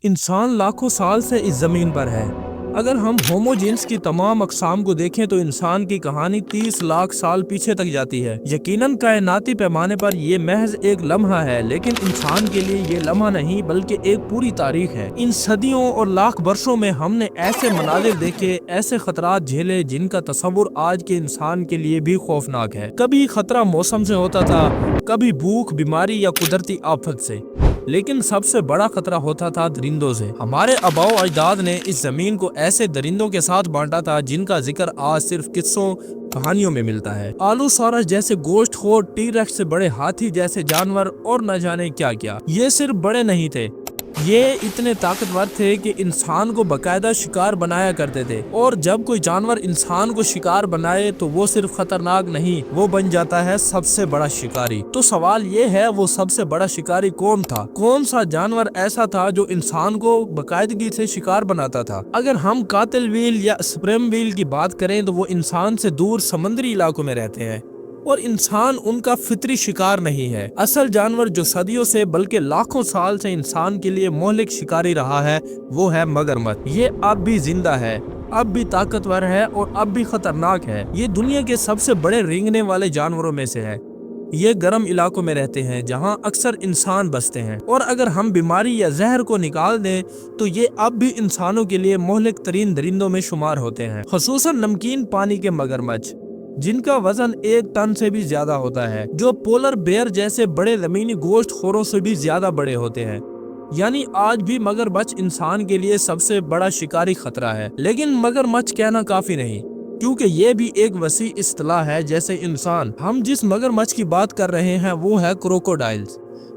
इंसान लाखों साल से इस जमीन पर है। अगर हम होमो जीन्स की तमाम अक़साम को देखें तो इंसान की कहानी 30 लाख साल पीछे तक जाती है। यकीनन कायनाती पैमाने पर ये महज एक लम्हा है, लेकिन इंसान के लिए ये लम्हा नहीं बल्कि एक पूरी तारीख है। इन सदियों और लाख वर्षों में हमने ऐसे मनाजिर देखे, ऐसे खतरात झेले जिनका तस्वुर आज के इंसान के लिए भी खौफनाक है। कभी खतरा मौसम से होता था, कभी भूख, बीमारी या कुदरती आफत से, लेकिन सबसे बड़ा खतरा होता था दरिंदों से। हमारे आबाओ अजदाद ने इस जमीन को ऐसे दरिंदों के साथ बांटा था जिनका जिक्र आज सिर्फ किस्सों कहानियों में मिलता है। आलूसॉरस जैसे गोश्तखोर, टी-रेक्स से बड़े हाथी जैसे जानवर और न जाने क्या क्या। ये सिर्फ बड़े नहीं थे, ये इतने ताकतवर थे कि इंसान को बकायदा शिकार बनाया करते थे। और जब कोई जानवर इंसान को शिकार बनाए तो वो सिर्फ खतरनाक नहीं, वो बन जाता है सबसे बड़ा शिकारी। तो सवाल ये है, वो सबसे बड़ा शिकारी कौन था? कौन सा जानवर ऐसा था जो इंसान को बकायदगी से शिकार बनाता था? अगर हम कातिल व्हील या स्पर्म व्हील की बात करें तो वो इंसान से दूर समुद्री इलाकों में रहते हैं और इंसान उनका फितरी शिकार नहीं है। असल जानवर जो सदियों से बल्कि लाखों साल से इंसान के लिए मोहलिक शिकारी रहा है वो है मगरमच्छ। ये अब भी जिंदा है, अब भी ताकतवर है और अब भी खतरनाक है। ये दुनिया के सबसे बड़े रेंगने वाले जानवरों में से है। ये गर्म इलाकों में रहते हैं जहां अक्सर इंसान बसते हैं, और अगर हम बीमारी या जहर को निकाल दें तो ये अब भी इंसानों के लिए मोहलिक तरीन दरिंदों में शुमार होते हैं। खुसूसन नमकीन पानी के मगरमच्छ जिनका वजन 1 टन से भी ज्यादा होता है, जो पोलर बेयर जैसे बड़े जमीनी गोश्त खोरों से भी ज्यादा बड़े होते हैं। यानी आज भी मगरमच्छ इंसान के लिए सबसे बड़ा शिकारी खतरा है। लेकिन मगरमच्छ कहना काफी नहीं, क्योंकि ये भी एक वसी इस्तिलाह है जैसे इंसान। हम जिस मगरमच्छ की बात कर रहे हैं वो है क्रोकोडाइल्स,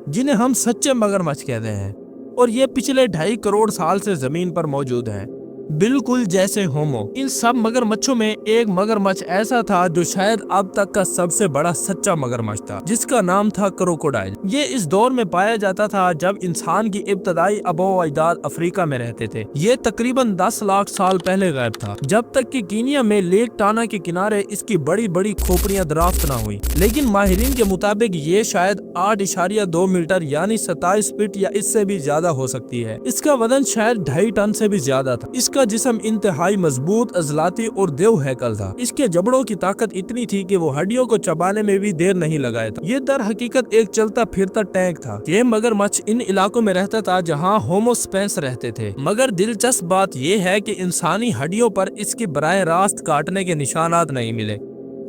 जिन्हें हम सच्चे मगरमच्छ कहते हैं, और ये पिछले 2.5 करोड़ साल से जमीन पर मौजूद हैं, बिल्कुल जैसे होमो। इन सब मगरमच्छों में एक मगरमच्छ ऐसा था जो शायद अब तक का सबसे बड़ा सच्चा मगरमच्छ था, जिसका नाम था क्रोकोडाइल। ये इस दौर में पाया जाता था जब इंसान की इब्तदाई आबाओ अजदाद अफ्रीका में रहते थे। ये तकरीबन 10 लाख साल पहले गायब था, जब तक कि कीनिया में लेक टाना के किनारे इसकी बड़ी बड़ी खोपड़ियां दराफ्त न हुई। लेकिन माहिरीन के मुताबिक ये शायद 8.2 मीटर यानी 27 फीट या इससे भी ज्यादा हो सकती है। इसका वजन शायद 2.5 टन से भी ज्यादा था। इसका जिस्म इंतहाई मजबूत, अजलाती और देव हैकल था। इसके जबड़ों की ताकत इतनी थी कि वो हड्डियों को चबाने में भी देर नहीं लगाया था। ये दर हकीकत एक चलता फिरता टैंक था। ये मगरमच्छ इन इलाकों में रहता था जहाँ होमो सपियंस रहते थे। मगर दिलचस्प बात यह है कि इंसानी हड्डियों पर इसकी बराह रास्त काटने के निशानात नहीं मिले।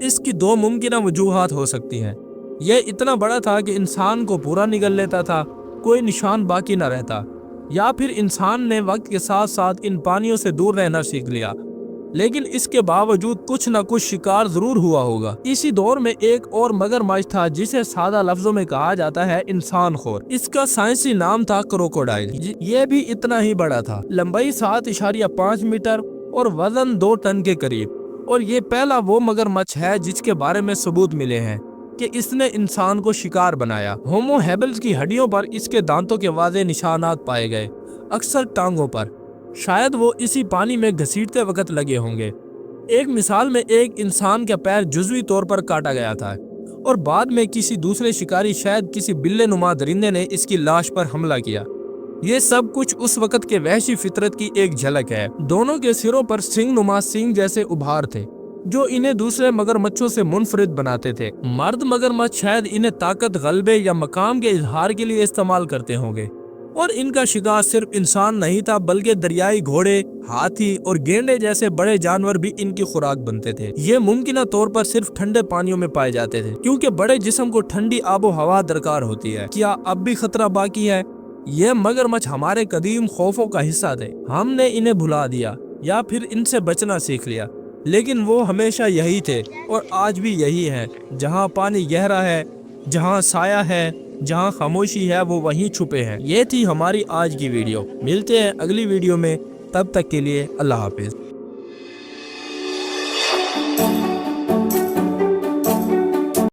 इसकी 2 मुमकिन वजूहात हो सकती हैं। यह इतना बड़ा था कि इंसान को पूरा निगल लेता था, कोई निशान बाकी न रहता, या फिर इंसान ने वक्त के साथ साथ इन पानियों से दूर रहना सीख लिया। लेकिन इसके बावजूद कुछ न कुछ शिकार जरूर हुआ होगा। इसी दौर में एक और मगरमच्छ था जिसे सादा लफ्जों में कहा जाता है इंसान खोर। इसका साइंसी नाम था क्रोकोडाइल। ये भी इतना ही बड़ा था, लंबाई 7.5 मीटर और वजन 2 टन के करीब। और ये पहला वो मगरमच्छ है जिसके बारे में सबूत मिले हैं कि इसने इंसान को शिकार बनाया। होमो हेबिल्स की हड्डियों पर इसके दांतों के वाज़े निशानात पाए गए, अक्सर टांगों पर। शायद वो इसी पानी में घसीटते वक्त लगे होंगे। एक मिसाल में एक इंसान का पैर जुज़वी तौर पर काटा गया था और बाद में किसी दूसरे शिकारी, शायद किसी बिल्ले नुमा दरिंदे ने इसकी लाश पर हमला किया। ये सब कुछ उस वक्त के वहशी फितरत की एक झलक है। दोनों के सिरों पर सिंग नुमा सींग जैसे उभार थे जो इन्हें दूसरे मगरमच्छों से मुनफरिद बनाते थे। मर्द मगरमच्छ शायद इन्हें ताकत, गलबे या मकाम के इजहार के लिए इस्तेमाल करते होंगे, और इनका शिकार सिर्फ इंसान नहीं था बल्कि दरियाई घोड़े, हाथी और गेंडे जैसे बड़े जानवर भी इनकी खुराक बनते थे। ये मुमकिन तौर पर सिर्फ ठंडे पानियों में पाए जाते थे, क्योंकि बड़े जिस्म को ठंडी आबो हवा दरकार होती है। क्या अब भी खतरा बाकी है? ये मगरमच्छ हमारे कदीम खौफों का हिस्सा थे। हमने इन्हें भुला दिया या फिर इनसे बचना सीख लिया, लेकिन वो हमेशा यही थे और आज भी यही है। जहाँ पानी गहरा है, जहाँ साया है, जहाँ खामोशी है, वो वहीं छुपे हैं। ये थी हमारी आज की वीडियो। मिलते हैं अगली वीडियो में, तब तक के लिए अल्लाह हाफिज।